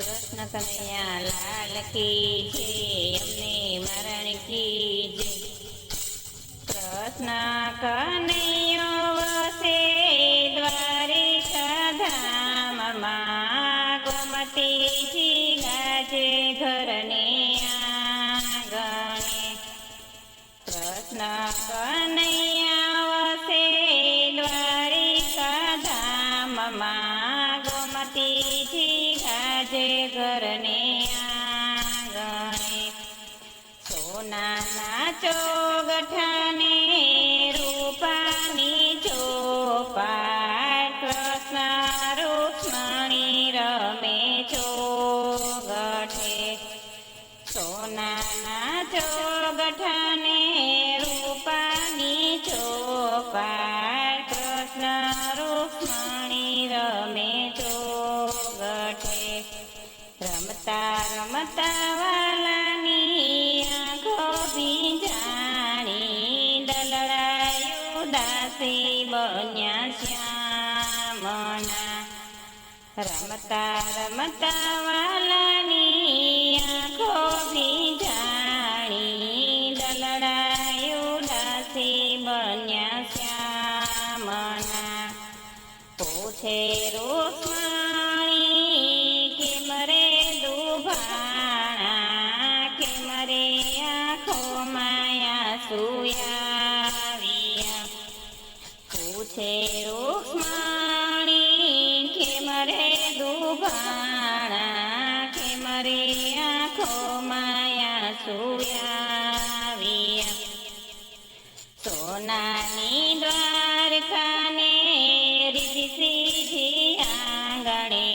કૃષ્ણ કનૈયા લાલ કી જય, અમને મરણ કી જય. કૃષ્ણ કનૈયો વસે દ્વારિકા ધામમાં, ગોમતીજી ગાજે ઘરને આંગણે. કૃષ્ણ કનૈયા વસે દ્વારિકા ધામમાં, ગોમતીજી ગાજે ઘરને આંગણે. સોનાના ચોગઠાને રૂપાની ચોપાટ, કૃષ્ણ રૂક્ષ્મણી રમે ચોગઠે. સોનાના ચોગઠાને રૂપાની ચોપાટ, કૃષ્ણ રૂક્ષ્મણી રમે ચોગઠે. રમતા રમતા વાલાની આંખો ભીંજાણી, દલડાયું દાસી બન્યા શ્યામના. રમતા રમતા વાલાની આંખો ભીંજાણી, દલડાયું દાસી બન્યા શ્યામના. પૂછે રૂક્ષ્મણી કેમ રે દુભાણા, કેમ રે આંખોમાં આંસુ આવ્યા. પૂછે રૂક્ષ્મણી કેમ રે દુભાણા, કેમ રે આંખોમાં આંસુ આવ્યા. સોનાની દ્વારકાને રીધિ સીધી આંગણે,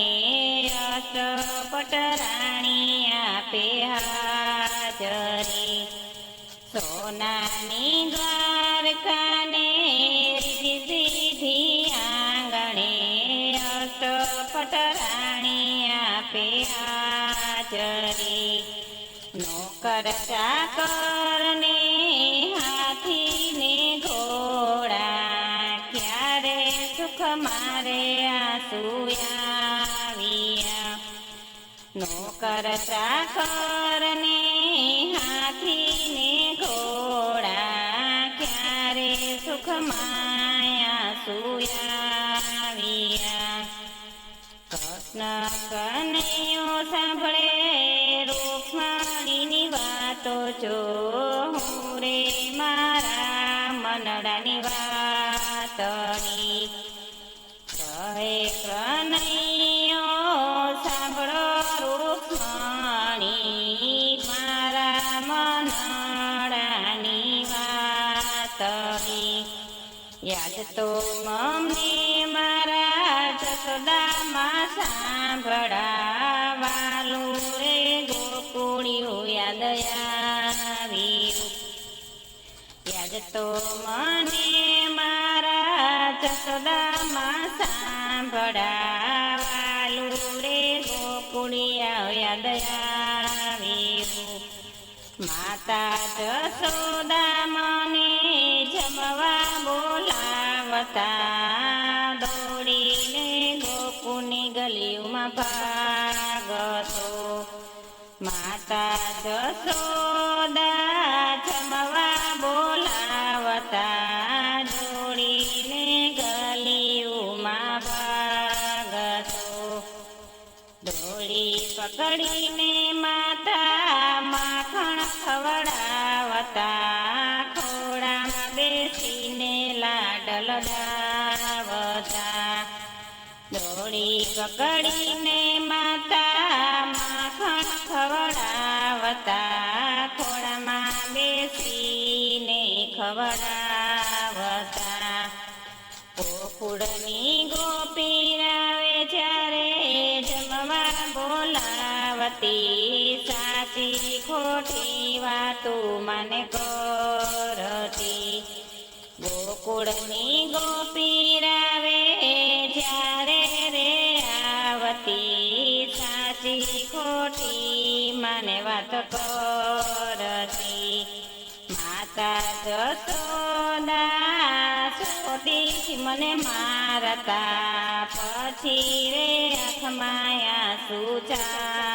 અષ્ટપટ રાણી આપે હાજરી. સોનાની દ્વારકાને રીધિ સીધી આંગણે, અષ્ટપટ રાણી આપે હાજરી. નોકર ચાકરને હાથીને ઘોડા, ક્યારે સુખ મારે આંસુ આવ્યા. નોકર ચાકરને હાથીને ઘોડા, ક્યારે સુખ માયા આંસુ આવ્યા. કૃષ્ણ કનૈયો સાંભળે રૂક્ષ્મણીની વાતો જો, હું રે મારા મનડાની વાતડી. કહે કનૈયો સાંભળો રૂક્ષ્મણી, મારા મનડાની વાતડી. યાદ તો મને મારા જસોદામાં સાંભળાવાલું રે ગોકુળિયું યાદ આવ્યું. યાદ તો મને મારા જસોદામાં સાંભળાવાલું રે ગોકુળિયા યાદ આવ્યું. માતા જસોદા મને જમવા બોલાવતા, દોડીને ગોકુળની ગલીઓમાં ભાગતો. માતા જસોદા જમવા બોલાવતા, દોડીને ગલીઓમાં ભાગતો. દોડી પકડીને માતા માખણ ખવડાવતા, ખોડામાં બેસીને લાડ લડાવતા. દોડી પકડીને માતા માખણ ખવડાવતા, ખોડામાં બેસીને ખવડાવતા. ગોકુળની ગોપી આવે જ્યારે જમવા બોલાવતી, સાચી ખોટી વાતું મને કરતી. ગોકુળની ગોપી આવે જ્યારે રે આવતી, સાચી ખોટી મને વાત કરતી. માતા જસોદા સોટી મને મારતા પછી રે આંખમાં આંસુ ચાર